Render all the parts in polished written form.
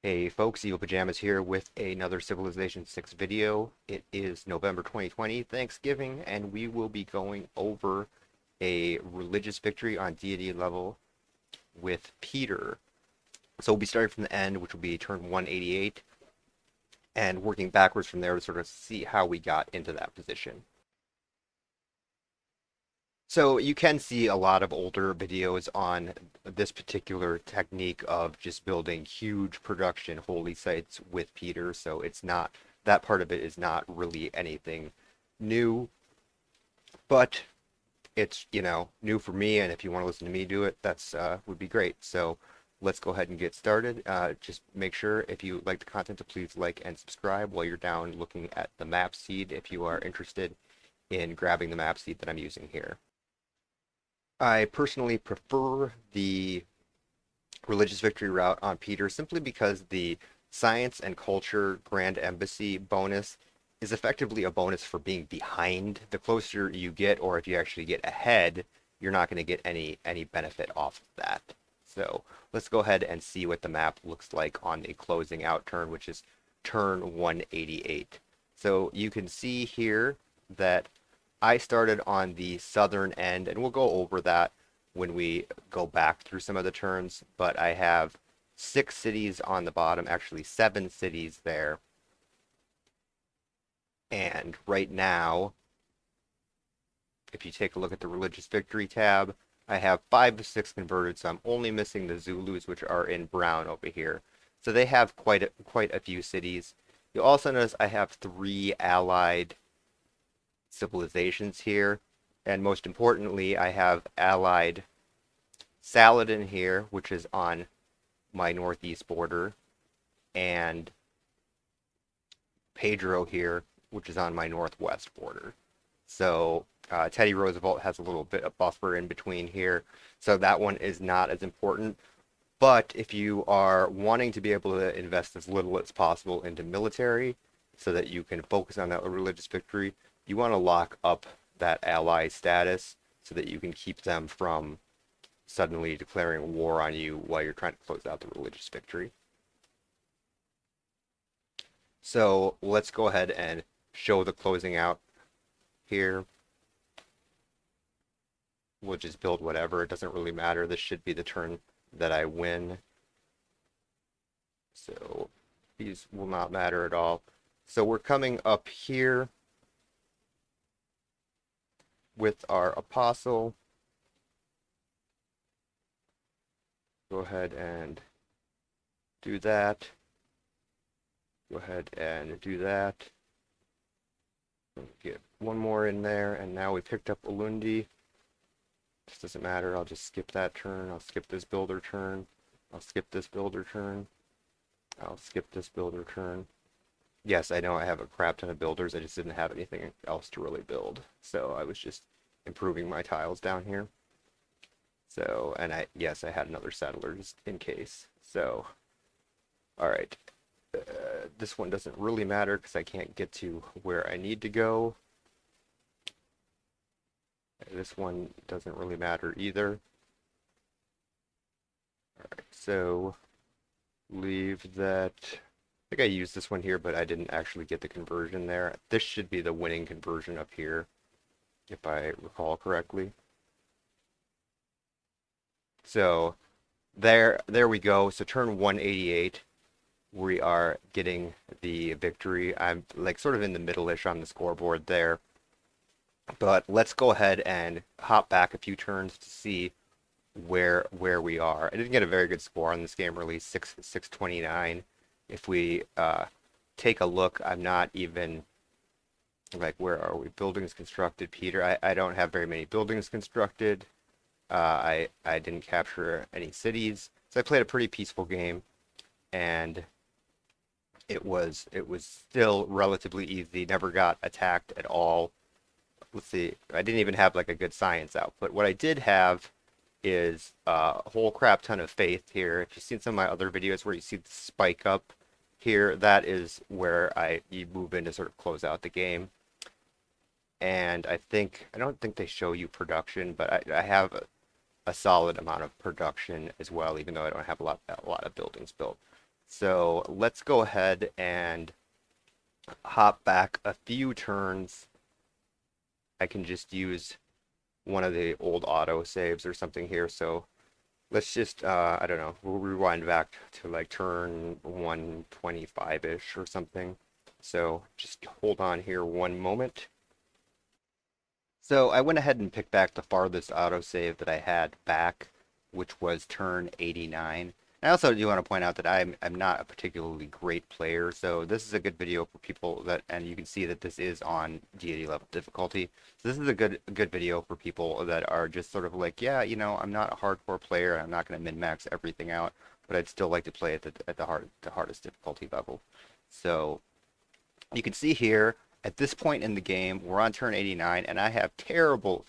Hey folks, Evil Pajamas here with another Civilization 6 video. It is November 2020, Thanksgiving, and we will be going over a religious victory on deity level with Peter. So we'll be starting from the end, which will be turn 188, and working backwards from there to sort of see how we got into that position. So you can see a lot of older videos on this particular technique of just building huge production holy sites with Peter. So it's not, that part of it is not really anything new, but it's, new for me. And if you want to listen to me do it, that's would be great. So let's go ahead and get started. Just make sure if you like the content to please like and subscribe while you're down looking at the map seed if you are interested in grabbing the map seed that I'm using here. I personally prefer the religious victory route on Peter simply because the science and culture grand embassy bonus is effectively a bonus for being behind. The closer you get, or if you actually get ahead, you're not going to get any benefit off of that. So let's go ahead and see what the map looks like on a closing out turn, which is turn 188. So you can see here that I started on the southern end, and we'll go over that when we go back through some of the turns, but I have 6 cities on the bottom, actually 7 cities there. And right now, if you take a look at the religious victory tab, I have 5 of 6 converted, so I'm only missing the Zulus, which are in brown over here. So they have quite a few cities. You'll also notice I have 3 allied civilizations here, and most importantly I have allied Saladin here, which is on my northeast border, and Pedro here, which is on my northwest border. So Teddy Roosevelt has a little bit of buffer in between here, so that one is not as important. But if you are wanting to be able to invest as little as possible into military so that you can focus on that religious victory, you want to lock up that ally status so that you can keep them from suddenly declaring war on you while you're trying to close out the religious victory. So let's go ahead and show the closing out here. We'll just build whatever, it doesn't really matter. This should be the turn that I win. So these will not matter at all. So we're coming up here with our apostle. Go ahead and do that. Go ahead and do that. Get one more in there, and now we picked up Ulundi. This doesn't matter, I'll just skip that turn. I'll skip this builder turn. I'll skip this builder turn. I'll skip this builder turn. Yes, I know I have a crap ton of builders, I just didn't have anything else to really build. So I was just improving my tiles down here. So, and yes, I had another settler just in case. So, alright. This one doesn't really matter because I can't get to where I need to go. This one doesn't really matter either. Alright, so leave that. I think I used this one here, but I didn't actually get the conversion there. This should be the winning conversion up here, if I recall correctly. So there we go. So turn 188, we are getting the victory. I'm like sort of in the middle-ish on the scoreboard there. But let's go ahead and hop back a few turns to see where we are. I didn't get a very good score on this game, really, 629. If we take a look, I'm not even, like, where are we? Buildings constructed, Peter. I don't have very many buildings constructed. I didn't capture any cities. So I played a pretty peaceful game, and it was still relatively easy. Never got attacked at all. Let's see, I didn't even have like a good science output. What I did have is a whole crap ton of faith here. If you've seen some of my other videos where you see the spike up here, that is where you move in to sort of close out the game. And I don't think they show you production, but I have a solid amount of production as well, even though I don't have a lot of buildings built. So let's go ahead and hop back a few turns. I can just use one of the old auto saves or something here. So let's just, I don't know, we'll rewind back to like turn 125-ish or something. So just hold on here one moment. So I went ahead and picked back the farthest autosave that I had back, which was turn 89. I also do want to point out that I'm not a particularly great player, so this is a good video for people that, and you can see that this is on deity level difficulty. So this is a good video for people that are just sort of like, yeah, you know, I'm not a hardcore player, I'm not going to min-max everything out, but I'd still like to play at the hardest difficulty level. So you can see here at this point in the game, we're on turn 89, and I have terrible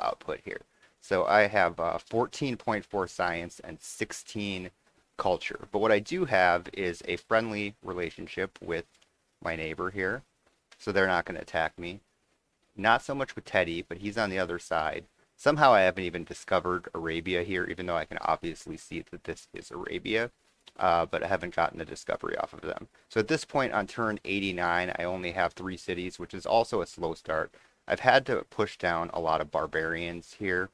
output here. So I have 14.4 science and 16 culture. But what I do have is a friendly relationship with my neighbor here, so they're not going to attack me. Not so much with Teddy, but he's on the other side. Somehow I haven't even discovered Arabia here, even though I can obviously see that this is Arabia, but I haven't gotten the discovery off of them. So at this point on turn 89, I only have 3 cities, which is also a slow start. I've had to push down a lot of barbarians here,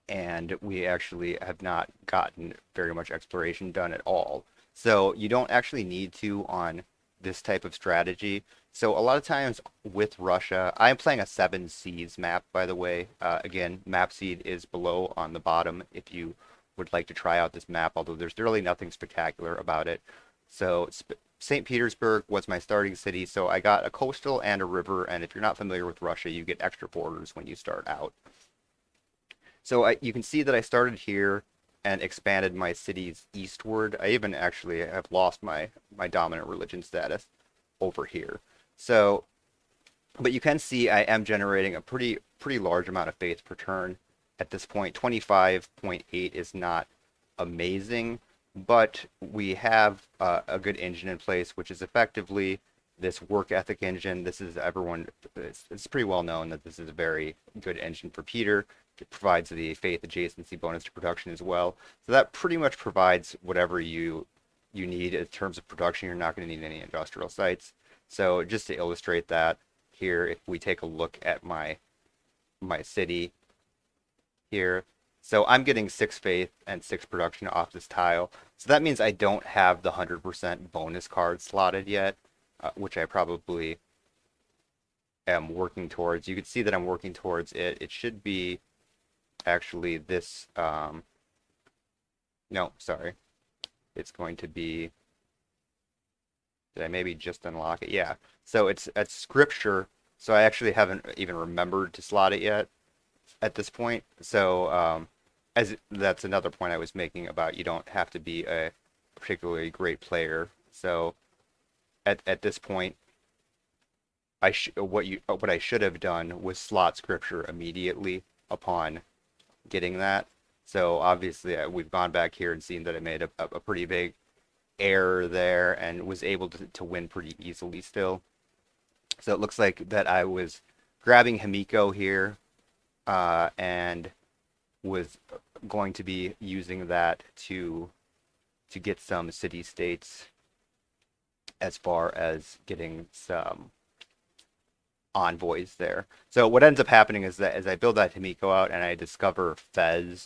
and we actually have not gotten very much exploration done at all. So you don't actually need to on this type of strategy. So a lot of times with Russia, I'm playing a 7 seas map, by the way. Again, map seed is below on the bottom if you would like to try out this map, although there's really nothing spectacular about it. So St. Petersburg was my starting city, so I got a coastal and a river, and if you're not familiar with Russia, you get extra borders when you start out. So you can see that I started here and expanded my cities eastward. I even actually have lost my dominant religion status over here. So, but you can see I am generating a pretty large amount of faith per turn at this point. 25.8 is not amazing, but we have a good engine in place, which is effectively this work ethic engine. This is everyone, it's pretty well known that this is a very good engine for Peter. It provides the faith adjacency bonus to production as well. So that pretty much provides whatever you need in terms of production. You're not going to need any industrial sites. So just to illustrate that here, if we take a look at my city here, so I'm getting 6 faith and 6 production off this tile. So that means I don't have the 100% bonus card slotted yet, which I probably am working towards. You can see that I'm working towards it. It should be actually this, no, sorry. It's going to be, did I maybe just unlock it? Yeah. So it's at scripture. So I actually haven't even remembered to slot it yet at this point. So that's another point I was making about you don't have to be a particularly great player. So at this point, what I should have done was slot scripture immediately upon getting that. So obviously we've gone back here and seen that I made a pretty big error there and was able to win pretty easily still. So it looks like that I was grabbing Himiko here and was going to be using that to get some city states as far as getting some envoys there. So what ends up happening is that as I build that Himiko out and I discover the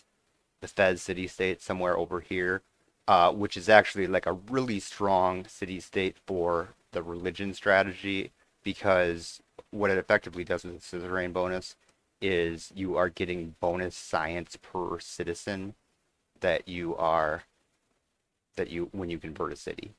Fez city state somewhere over here, which is actually like a really strong city state for the religion strategy, because what it effectively does with the suzerain bonus is you are getting bonus science per citizen that you when you convert a city.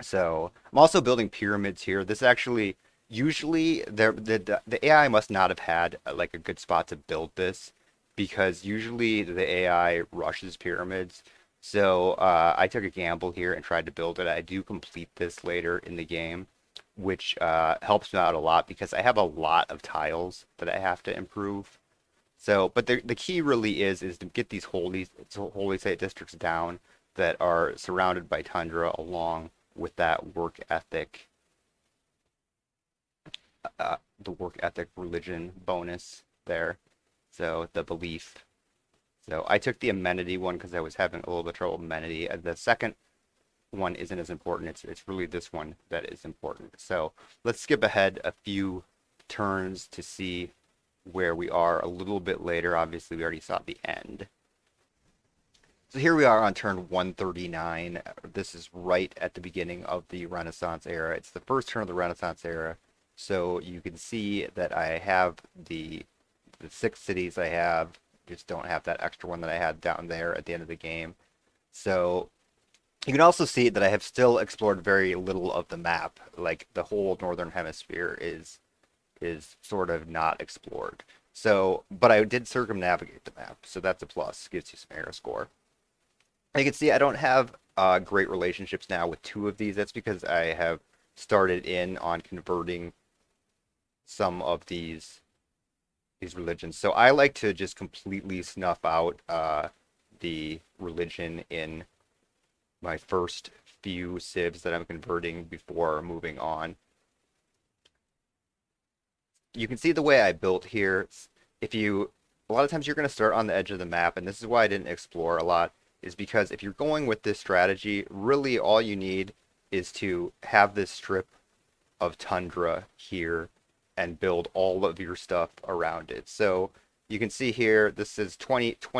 So I'm also building pyramids here. This actually usually the AI must not have had like a good spot to build this, because usually the AI rushes pyramids. So I took a gamble here and tried to build it. I do complete this later in the game, which helps me out a lot because I have a lot of tiles that I have to improve. So, but the key really is to get these holy site districts down that are surrounded by tundra, along with that work ethic, the work ethic religion bonus there. So the belief. So I took the amenity one because I was having a little bit of trouble with amenity. The second one isn't as important. It's really this one that is important. So let's skip ahead a few turns to see where we are a little bit later. Obviously, we already saw the end. So here we are on turn 139. This is right at the beginning of the Renaissance era. It's the first turn of the Renaissance era. So you can see that I have the 6 cities I have, just don't have that extra one that I had down there at the end of the game. So you can also see that I have still explored very little of the map. Like the whole northern hemisphere is sort of not explored. So, but I did circumnavigate the map, so that's a plus. Gives you some era score. You can see I don't have great relationships now with 2 of these. That's because I have started in on converting some of these religions. So I like to just completely snuff out the religion in my first few civs that I'm converting before moving on. You can see the way I built here. If you, a lot of times you're going to start on the edge of the map, and this is why I didn't explore a lot, is because if you're going with this strategy, really all you need is to have this strip of tundra here and build all of your stuff around it. So you can see here, this is 28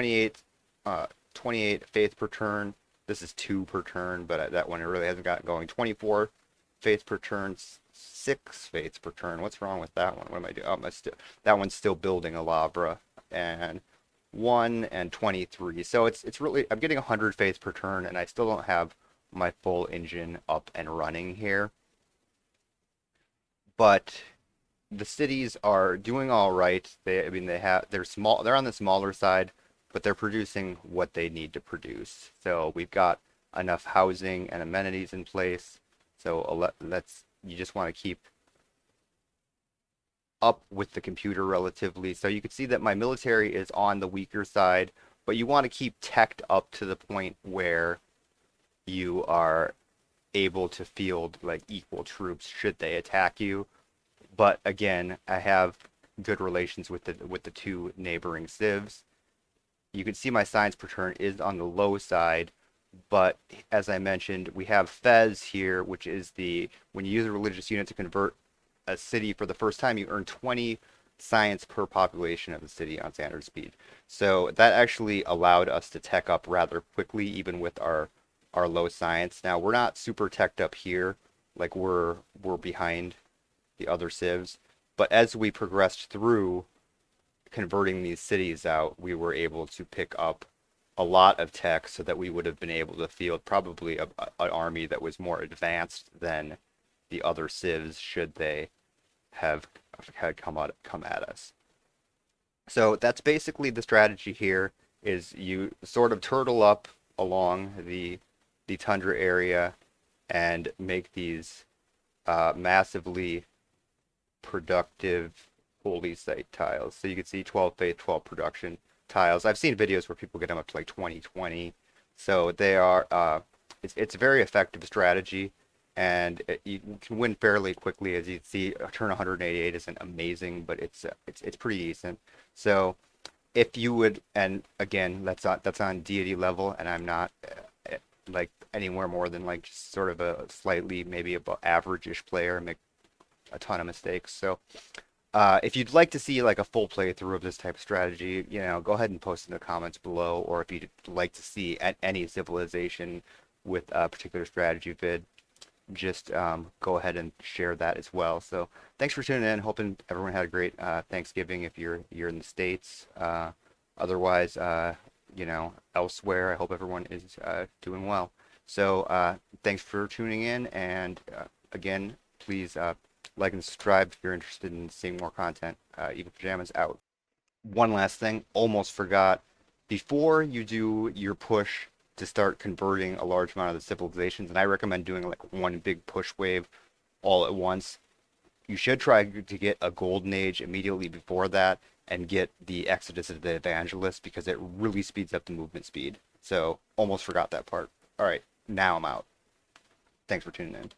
faith per turn. This is 2 per turn, but that one really hasn't gotten going. 24 faith per turn, 6 faiths per turn. What's wrong with that one? What am I doing? Oh, that one's still building a Lavra. And 1 and 23. So it's really, I'm getting 100 faiths per turn, and I still don't have my full engine up and running here. But the cities are doing all right. I mean, they're small. They're on the smaller side, but they're producing what they need to produce. So we've got enough housing and amenities in place. So you just want to keep up with the computer relatively. So you can see that my military is on the weaker side, but you want to keep teched up to the point where you are able to field like equal troops should they attack you. But again, I have good relations with the 2 neighboring civs. You can see my science per turn is on the low side, but as I mentioned, we have Fez here, which is when you use a religious unit to convert a city for the first time, you earn 20 science per population of the city on standard speed. So that actually allowed us to tech up rather quickly, even with our low science. Now we're not super teched up here, like we're behind the other civs, but as we progressed through converting these cities out, we were able to pick up a lot of tech so that we would have been able to field probably an army that was more advanced than the other civs should they have had come at us. So that's basically the strategy here is you sort of turtle up along the tundra area and make these massively productive holy site tiles. So you can see 12 faith, 12 production tiles. I've seen videos where people get them up to like 2020. So they are it's a very effective strategy, and you can win fairly quickly. As you can see, a turn 188 isn't amazing, but it's pretty decent. So if you would, and again, that's on deity level, and I'm not like anywhere more than like just sort of a slightly maybe above average-ish player, make a ton of mistakes. So if you'd like to see like a full playthrough of this type of strategy, go ahead and post in the comments below, or if you'd like to see any civilization with a particular strategy vid, just go ahead and share that as well. So thanks for tuning in. Hoping everyone had a great Thanksgiving if you're in the States. Otherwise, elsewhere, I hope everyone is doing well. So thanks for tuning in, and again, please like and subscribe if you're interested in seeing more content. Evil Pajamas out. One last thing, almost forgot. Before you do your push to start converting a large amount of the civilizations, and I recommend doing like one big push wave all at once, you should try to get a golden age immediately before that and get the Exodus of the Evangelists because it really speeds up the movement speed. So almost forgot that part. All right, now I'm out. Thanks for tuning in.